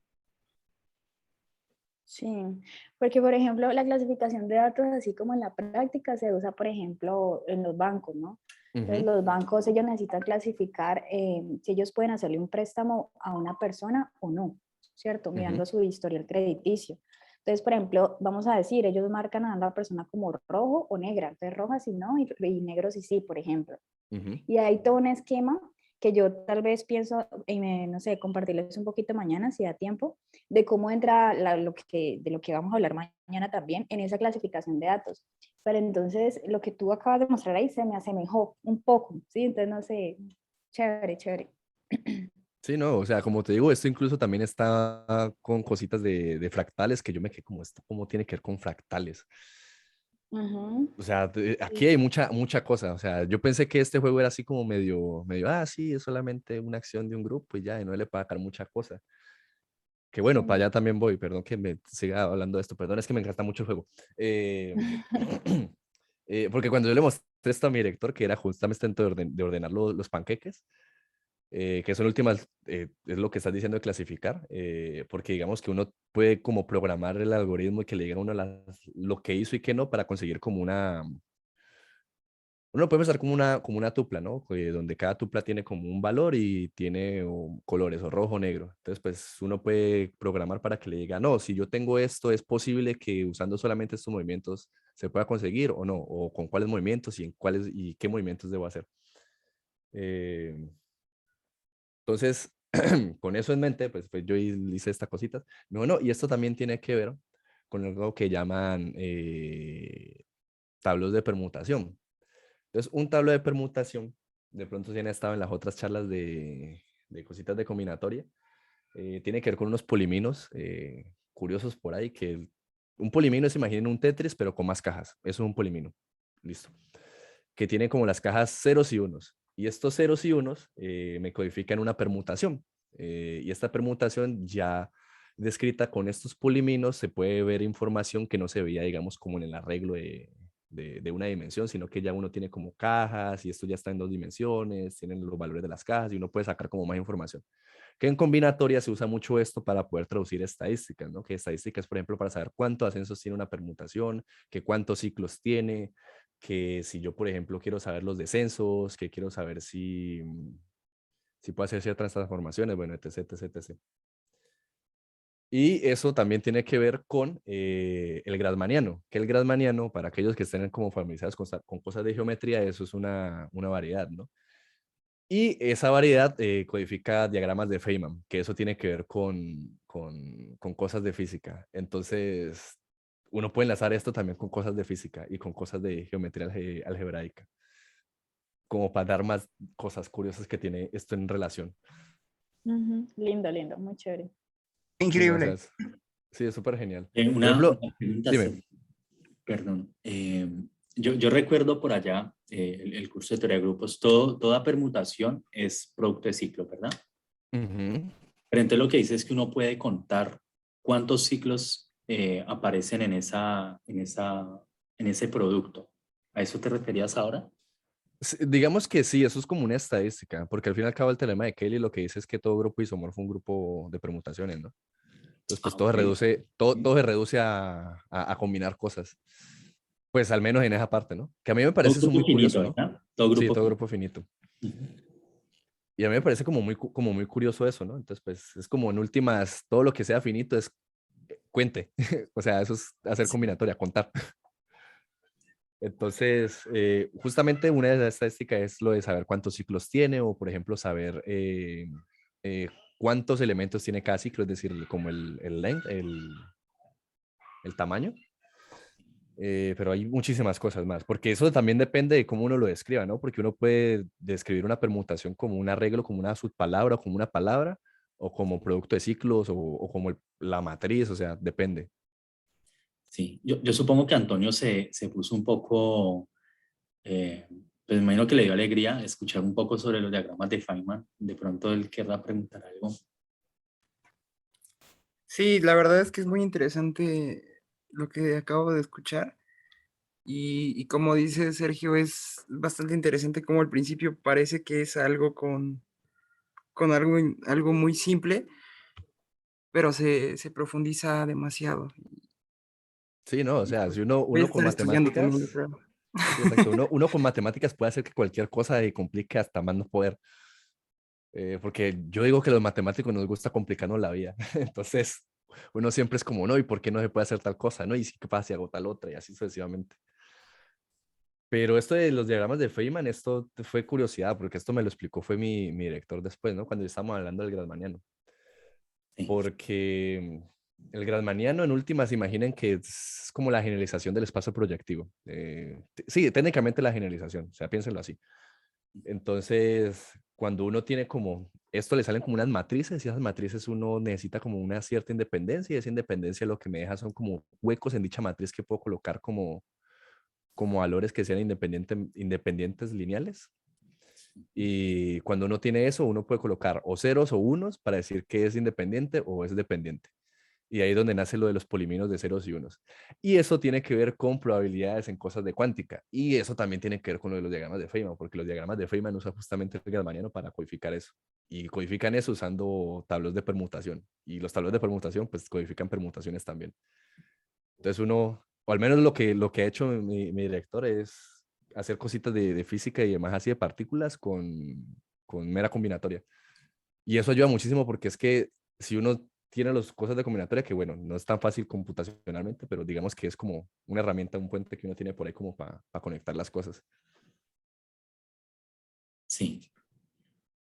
Sí, porque por ejemplo la clasificación de datos, así como en la práctica, se usa por ejemplo en los bancos, ¿no? Entonces Ujú, los bancos, ellos necesitan clasificar si ellos pueden hacerle un préstamo a una persona o no, ¿cierto? ujú, Mirando su historial crediticio. Entonces, por ejemplo, vamos a decir, ellos marcan a la persona como rojo o negra, entonces roja si no y negro si sí, por ejemplo. ujú. Y hay todo un esquema que yo tal vez pienso, no sé, compartirles un poquito mañana, si da tiempo, de cómo entra de lo que vamos a hablar mañana también en esa clasificación de datos. Pero entonces, lo que tú acabas de mostrar ahí se me asemejó un poco, ¿sí? Entonces, no sé, chévere, chévere. Sí, no, o sea, como te digo, esto incluso también está con cositas de fractales que yo me quedé como esto, ¿cómo tiene que ver con fractales? Ujú. O sea, aquí hay mucha cosa. O sea, yo pensé que este juego era así como sí, es solamente una acción de un grupo y ya, y no le puede sacar mucha cosa. Que bueno, para Mm. allá también voy, perdón que me siga hablando de esto, perdón, es que me encanta mucho el juego. Eh, porque cuando yo le mostré esto a mi director, que era justamente de ordenar los panqueques, que son últimas, es lo que estás diciendo de clasificar, porque digamos que uno puede como programar el algoritmo y que le diga a uno lo que hizo y que no para conseguir como uno puede pensar como una tupla, ¿no? Donde cada tupla tiene como un valor y tiene colores, o rojo o negro. Entonces, pues uno puede programar para que le diga, no, si yo tengo esto, es posible que usando solamente estos movimientos se pueda conseguir o no, o con cuáles movimientos y en cuáles y qué movimientos debo hacer. Eh, entonces, con eso en mente, pues yo hice estas cositas. No, y esto también tiene que ver con algo que llaman tablos de permutación. Entonces, un tablo de permutación, de pronto si han estado en las otras charlas de cositas de combinatoria, tiene que ver con unos poliminos curiosos por ahí, que un polimino es, imaginen, un Tetris, pero con más cajas. Eso es un polimino. Listo. Que tiene como las cajas ceros y unos. Y estos ceros y unos me codifican una permutación. Y esta permutación ya descrita con estos poliminos se puede ver información que no se veía, digamos, como en el arreglo de una dimensión, sino que ya uno tiene como cajas y esto ya está en dos dimensiones, tienen los valores de las cajas y uno puede sacar como más información. Que en combinatoria se usa mucho esto para poder traducir estadísticas, ¿no? Que estadísticas, por ejemplo, para saber cuántos ascensos tiene una permutación, que cuántos ciclos tiene, que si yo, por ejemplo, quiero saber los descensos, que quiero saber si puedo hacer ciertas transformaciones, bueno, etc, etc, etc. Y eso también tiene que ver con el Grassmanniano, que el Grassmanniano, para aquellos que estén como familiarizados con cosas de geometría, eso es una variedad, ¿no? Y esa variedad codifica diagramas de Feynman, que eso tiene que ver con cosas de física. Entonces, uno puede enlazar esto también con cosas de física y con cosas de geometría algebraica, como para dar más cosas curiosas que tiene esto en relación. Ujú. Lindo, lindo, muy chévere. Sí, no, o sea, Increíble. sí, es súper genial. Por Una ejemplo, pregunta, dime. perdón. Yo recuerdo por allá el curso de teoría de grupos, toda permutación es producto de ciclo, ¿verdad? Ujú. Pero entonces lo que dice es que uno puede contar cuántos ciclos aparecen en ese producto. ¿A eso te referías ahora? Digamos que sí, eso es como una estadística, porque al fin y al cabo el teorema de Kelly lo que dice es que todo grupo isomorfo es un grupo de permutaciones, ¿no? Entonces, Ah, pues ok. todo se reduce a combinar cosas. Pues al menos en esa parte, ¿no? Que a mí me Todo parece eso grupo muy curioso, finito, ¿no? ¿verdad? Todo Sí, grupo todo finito. grupo finito. Ujú. Y a mí me parece como muy curioso eso, ¿no? Entonces, pues es como en últimas, todo lo que sea finito es cuente. O sea, eso es hacer Sí. combinatoria, contar. Entonces, justamente una de las estadísticas es lo de saber cuántos ciclos tiene o, por ejemplo, saber eh, cuántos elementos tiene cada ciclo, es decir, como el length, el tamaño. Pero hay muchísimas cosas más, porque eso también depende de cómo uno lo describa, ¿no? Porque uno puede describir una permutación como un arreglo, como una subpalabra o como una palabra, o como producto de ciclos, o como la matriz, o sea, depende. Sí. Yo supongo que Antonio se puso un poco, eh, pues me imagino que le dio alegría escuchar un poco sobre los diagramas de Feynman. De pronto él querrá preguntar algo. Sí, la verdad es que es muy interesante lo que acabo de escuchar. Y como dice Sergio, es bastante interesante como al principio parece que es algo con algo, algo muy simple, pero se profundiza demasiado. Sí, ¿no? O Y sea, pues si voy a uno con estar estudiando también, yo matemáticas, creo. sí, exacto, uno con matemáticas puede hacer que cualquier cosa se complique hasta más no poder. Porque yo digo que los matemáticos nos gusta complicarnos la vida. Entonces, uno siempre es como, no, ¿y por qué no se puede hacer tal cosa? ¿No? ¿Y si qué pasa si hago tal otra? Y así sucesivamente. Pero esto de los diagramas de Feynman, esto fue curiosidad, porque esto me lo explicó fue mi director después, ¿no? Cuando estábamos hablando del Grassmanniano. Sí. Porque el Grassmanniano, en últimas, imaginen que es como la generalización del espacio proyectivo. Sí, técnicamente la generalización, o sea, piénsenlo así. Entonces, cuando uno tiene como, esto le salen como unas matrices y esas matrices uno necesita como una cierta independencia y esa independencia lo que me deja son como huecos en dicha matriz que puedo colocar como como valores que sean independientes lineales. Y cuando uno tiene eso, uno puede colocar o ceros o unos para decir que es independiente o es dependiente. Y ahí es donde nace lo de los poliminos de ceros y unos. Y eso tiene que ver con probabilidades en cosas de cuántica. Y eso también tiene que ver con lo de los diagramas de Feynman, porque los diagramas de Feynman usan justamente el Grassmanniano para codificar eso. Y codifican eso usando tablos de permutación. Y los tablos de permutación, pues, codifican permutaciones también. Entonces uno, o al menos lo que ha hecho mi director es hacer cositas de física y demás así de partículas con mera combinatoria. Y eso ayuda muchísimo porque es que si uno tiene las cosas de combinatoria, que bueno, no es tan fácil computacionalmente, pero digamos que es como una herramienta, un puente que uno tiene por ahí como para conectar las cosas. Sí,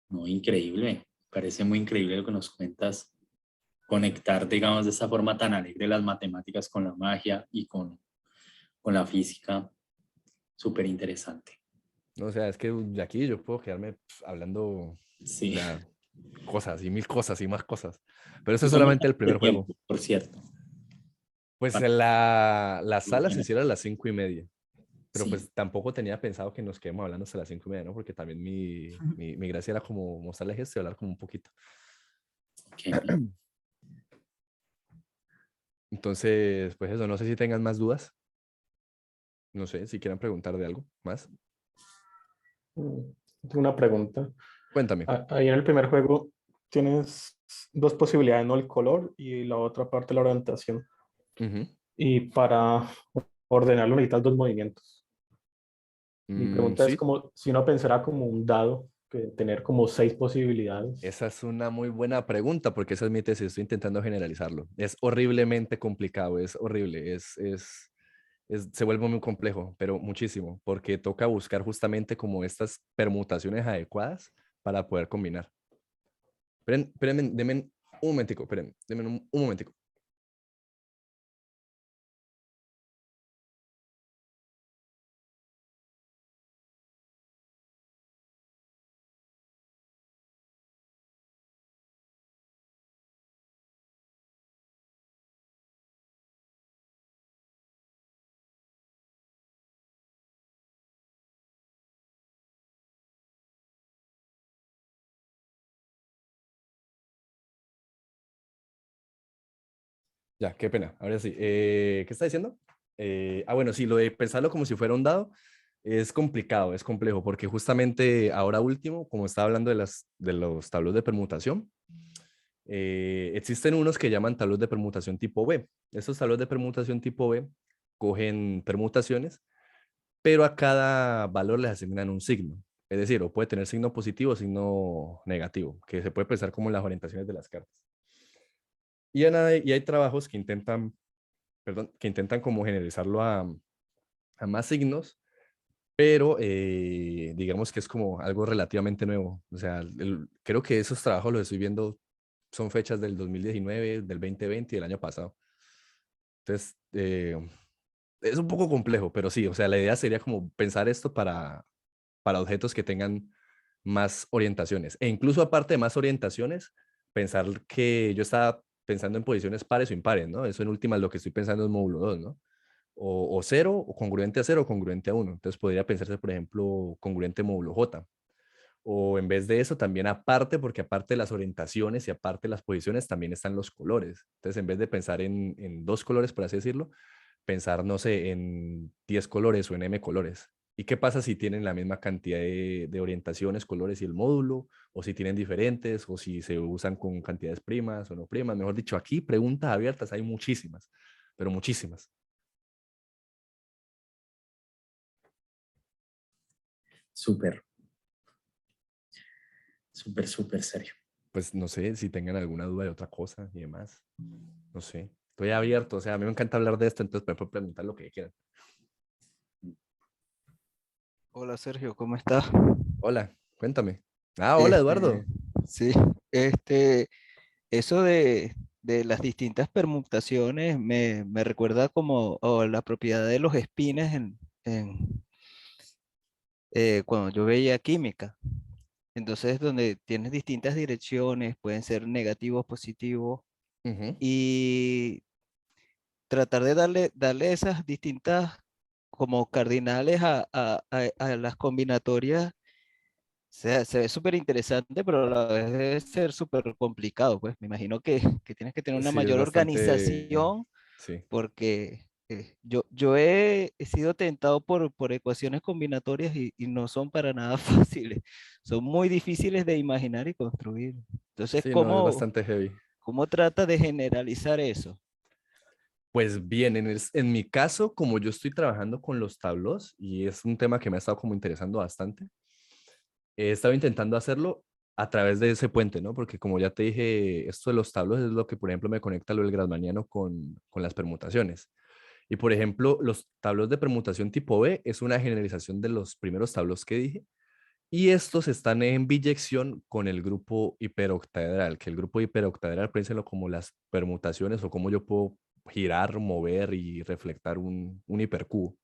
no, increíble. Parece muy increíble lo que nos cuentas. Conectar, digamos, de esta forma tan alegre las matemáticas con la magia y con la física. Súper interesante. No, o sea, es que de aquí yo puedo quedarme hablando, o Sí. sea, cosas y mil cosas y más cosas. Pero eso Y es somos solamente el de primer juego. tiempo, por cierto. Pues Para- la sala se cierra a las 5:30. Pero Sí, pues tampoco tenía pensado que nos quedemos hablando hasta las 5:30, ¿no? Porque también mi gracia era como mostrarles esto y hablar como un poquito. ok. Entonces, pues eso, no sé si tengan más dudas. No sé, si quieran preguntar de algo más. Mm, Tengo una pregunta. Cuéntame. Ahí en el primer juego tienes dos posibilidades, ¿no? El color y la otra parte, la orientación. Ujú. Y para ordenarlo necesitas dos movimientos. Mi pregunta es Sí, como si uno pensara como un dado, que tener como 6 posibilidades. esa es una muy buena pregunta porque esa es mi tesis. Estoy intentando generalizarlo. Es horriblemente complicado, es horrible, se vuelve muy complejo, pero muchísimo, porque toca buscar justamente como estas permutaciones adecuadas para poder combinar. Esperen, denme un momentico, esperen, denme un momentico. Ya, qué pena. Ahora sí. ¿Qué está diciendo? Bueno, sí, lo de pensarlo como si fuera un dado es complicado, es complejo, porque justamente ahora último, como estaba hablando de los tableros de permutación, existen unos que llaman tableros de permutación tipo B. Estos tableros de permutación tipo B cogen permutaciones, pero a cada valor les asignan un signo. Es decir, o puede tener signo positivo o signo negativo, que se puede pensar como en las orientaciones de las cartas. Y hay trabajos que intentan, perdón, que intentan como generalizarlo a más signos, pero digamos que es como algo relativamente nuevo. O sea, creo que esos trabajos los estoy viendo, son fechas del 2019, del 2020 y del año pasado. Entonces, es un poco complejo, pero sí, o sea, la idea sería como pensar esto para objetos que tengan más orientaciones. E incluso aparte de más orientaciones, pensar que yo estaba pensando en posiciones pares o impares, ¿no? Eso en última lo que estoy pensando es módulo 2, ¿no? O cero, o congruente a cero, o congruente a uno. Entonces podría pensarse, por ejemplo, congruente módulo J. O en vez de eso, también aparte, porque aparte de las orientaciones y aparte de las posiciones, también están los colores. Entonces, en vez de pensar en dos colores, por así decirlo, pensar, no sé, en 10 colores o en M colores. ¿Y qué pasa si tienen la misma cantidad de orientaciones, colores y el módulo? O si tienen diferentes, o si se usan con cantidades primas o no primas. Mejor dicho, aquí preguntas abiertas hay muchísimas, pero muchísimas. Súper, súper, súper serio. Pues no sé si tengan alguna duda de otra cosa y demás. No sé. Estoy abierto, o sea, a mí me encanta hablar de esto, entonces me pueden preguntar lo que quieran. Hola Sergio, ¿cómo estás? Hola, cuéntame. Ah, hola Este, Eduardo. sí, eso de las distintas permutaciones me recuerda como la propiedad de los espines cuando yo veía química. Entonces, donde tienes distintas direcciones, pueden ser negativos, positivos, Ujú. y tratar de darle esas distintas como cardinales a las combinatorias, se ve súper interesante, pero a la vez debe ser súper complicado, pues. Me imagino que tienes que tener una Sí, es mayor bastante, organización sí. porque yo he sido tentado por ecuaciones combinatorias y no son para nada fáciles. Son muy difíciles de imaginar y construir. Entonces, Sí, no, es bastante heavy. ¿cómo trata de generalizar eso? Pues bien, en mi caso, como yo estoy trabajando con los tablos y es un tema que me ha estado como interesando bastante, he estado intentando hacerlo a través de ese puente, ¿no? Porque como ya te dije, esto de los tablos es lo que, por ejemplo, me conecta lo del Grassmanniano con las permutaciones. Y, por ejemplo, los tablos de permutación tipo B es una generalización de los primeros tablos que dije. Y estos están en biyección con el grupo hiperoctaedral, que el grupo hiperoctaedral, piénselo como las permutaciones o cómo yo puedo girar, mover y reflectar un hipercubo.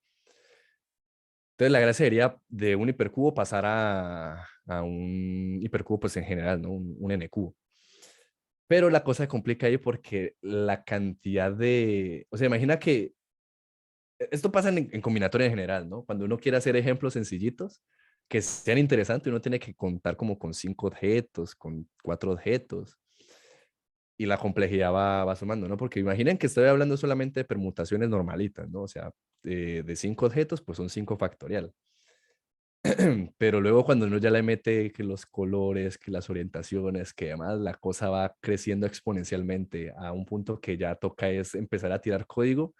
Entonces la gracia sería de un hipercubo pasar a un hipercubo pues en general, ¿no? Un n cubo. Pero la cosa se complica ahí porque la cantidad de... O sea, imagina que esto pasa en combinatoria en general, ¿no? Cuando uno quiere hacer ejemplos sencillitos que sean interesantes, uno tiene que contar como con 5 objetos, con 4 objetos, y la complejidad va sumando, ¿no? Porque imaginen que estoy hablando solamente de permutaciones normalitas, ¿no? O sea, de 5 objetos, pues son 5 factorial. Pero luego cuando uno ya le mete que los colores, que las orientaciones, que además la cosa va creciendo exponencialmente a un punto que ya toca es empezar a tirar código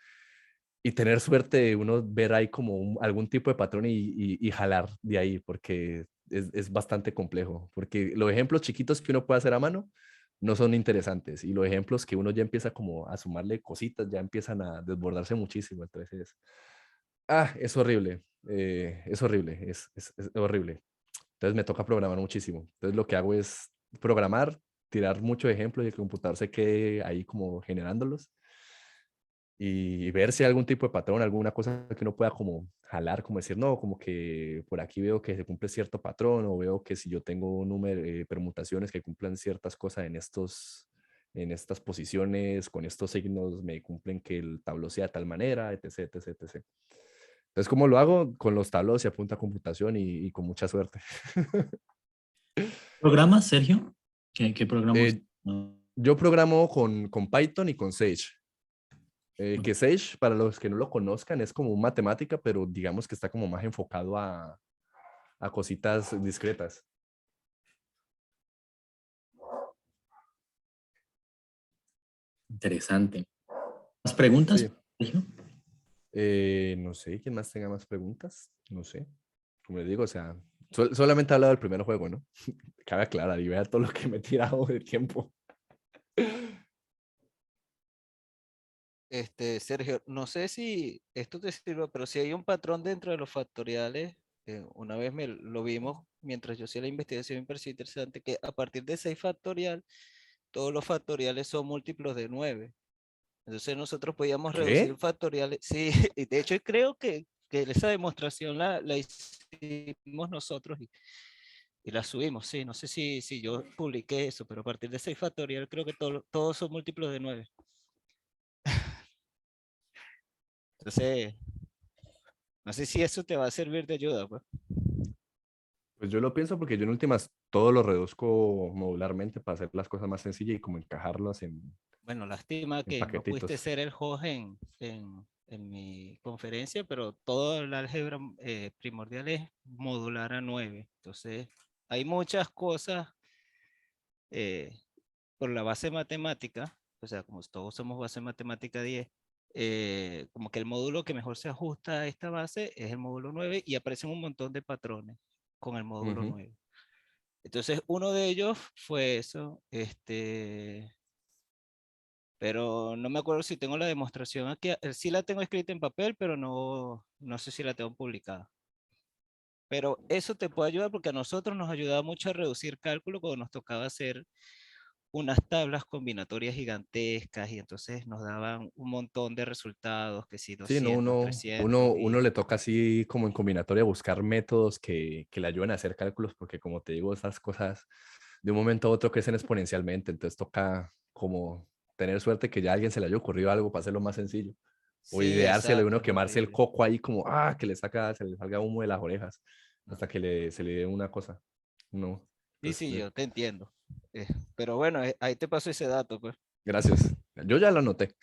y tener suerte de uno ver ahí como algún tipo de patrón y jalar de ahí, porque es bastante complejo, porque los ejemplos chiquitos que uno puede hacer a mano no son interesantes y los ejemplos que uno ya empieza como a sumarle cositas ya empiezan a desbordarse muchísimo, entonces, es horrible, es horrible, es horrible. Entonces me toca programar muchísimo. Entonces lo que hago es programar, tirar muchos ejemplos y el computador se quede ahí como generándolos y ver si hay algún tipo de patrón, alguna cosa que uno pueda como jalar, como decir, no, como que por aquí veo que se cumple cierto patrón o veo que si yo tengo un número de permutaciones que cumplan ciertas cosas en estas posiciones, con estos signos, me cumplen que el tablero sea de tal manera, etc, etc, etc. Entonces, ¿cómo lo hago? Con los tablos y a punta computación y con mucha suerte. ¿Programas, Sergio? ¿Qué programas? Eh, yo programo con Python y con Sage. Que Sage, para los que no lo conozcan, es como un matemática, pero digamos que está como más enfocado a cositas discretas. Interesante. ¿Más preguntas, Sí. Sergio? No sé, ¿quién más tenga más preguntas? No sé. Como les digo, o sea, solamente he hablado del primer juego, ¿no? Cabe aclarar y vea todo lo que me he tirado de tiempo. Sergio, no sé si esto te sirve, pero si hay un patrón dentro de los factoriales, una vez lo vimos mientras yo hacía la investigación, me pareció interesante que a partir de 6 factorial, todos los factoriales son múltiplos de 9. Entonces nosotros podíamos reducir ¿Qué? factoriales. Sí, y de hecho creo que esa demostración la hicimos nosotros y la subimos. Sí, no sé si yo publiqué eso, pero a partir de 6 factorial creo que todos son múltiplos de 9. Entonces, no sé si eso te va a servir de ayuda, pues. Pues yo lo pienso porque yo en últimas todo lo reduzco modularmente para hacer las cosas más sencillas y como encajarlas Bueno, lástima en que no pudiste paquetitos. ser el host en mi conferencia, pero todo el álgebra primordial es modular a 9. Entonces, hay muchas cosas eh, por la base matemática, o sea, como todos somos base matemática 10, como que el módulo que mejor se ajusta a esta base es el módulo 9 y aparecen un montón de patrones con el módulo Ujú. 9. Entonces, uno de ellos fue eso, pero no me acuerdo si tengo la demostración aquí. Sí la tengo escrita en papel, pero no sé si la tengo publicada. Pero eso te puede ayudar porque a nosotros nos ayudaba mucho a reducir cálculo cuando nos tocaba hacer unas tablas combinatorias gigantescas y entonces nos daban un montón de resultados, que si Sí, no, 200, 300 uno le toca así como en combinatoria buscar métodos que le ayuden a hacer cálculos, porque como te digo, esas cosas de un momento a otro crecen exponencialmente, entonces toca como tener suerte que ya a alguien se le haya ocurrido algo para hacerlo más sencillo. O Sí, ideárselo de uno exacto, es quemarse el horrible. coco ahí como, que se le salga humo de las orejas hasta que se le dé una cosa. No. Sí, Entonces, sí, yo te entiendo. Eh, pero bueno, ahí te paso ese dato, pues. gracias. Yo ya lo anoté.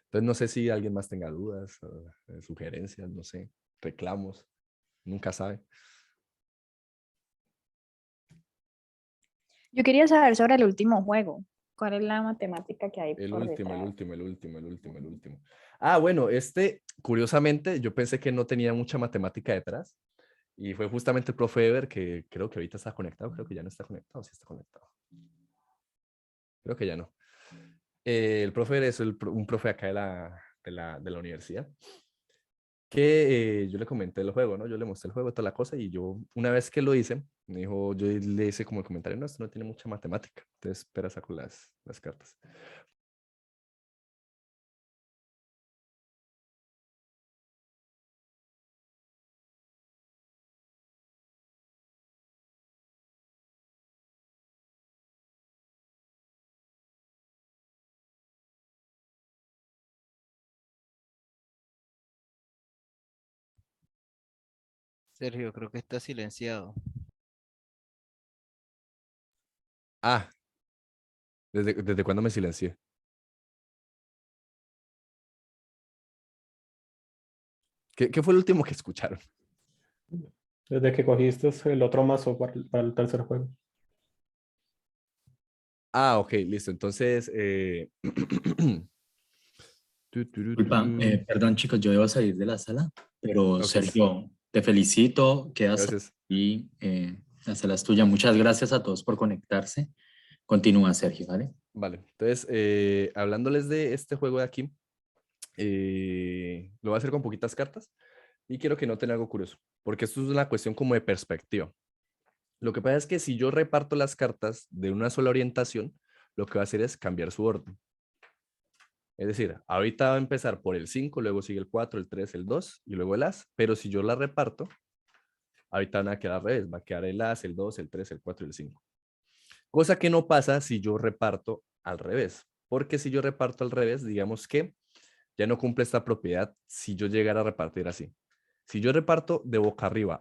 Entonces no sé si alguien más tenga dudas, sugerencias, no sé, reclamos, nunca sabe. Yo quería saber sobre el último juego. ¿Cuál es la matemática que hay El por último, el detrás? último, el último, el último, el último. Ah, bueno, curiosamente, yo pensé que no tenía mucha matemática detrás. Y fue justamente el profe Ever, que creo que ahorita está conectado, creo que ya no está conectado, sí está conectado. Creo que ya no. El profe Ever es un profe acá de la universidad, que yo le comenté el juego, ¿no? Yo le mostré el juego, toda la cosa, y yo, una vez que lo hice, me dijo, yo le hice como el comentario, no, esto no tiene mucha matemática. Entonces, espera, saco las cartas. Sergio, creo que está silenciado. Ah, ¿desde cuándo me silencié? ¿Qué fue el último que escucharon? Desde que cogiste el otro mazo para el tercer juego. Ah, ok, listo. Entonces, Disculpa, perdón chicos, yo debo salir de la sala, pero Ok, Sergio, te felicito, quedas gracias. y la sala es tuya. Muchas gracias a todos por conectarse. Continúa, Sergio, ¿vale? Vale, entonces, hablándoles de este juego de aquí, lo voy a hacer con poquitas cartas y quiero que noten algo curioso, porque esto es una cuestión como de perspectiva. Lo que pasa es que si yo reparto las cartas de una sola orientación, lo que va a hacer es cambiar su orden. Es decir, ahorita va a empezar por el 5, luego sigue el 4, el 3, el 2 y luego el as, pero si yo la reparto, ahorita van a quedar al revés, va a quedar el as, el 2, el 3, el 4 y el 5. Cosa que no pasa si yo reparto al revés, porque si yo reparto al revés, digamos que ya no cumple esta propiedad si yo llegara a repartir así. Si yo reparto de boca arriba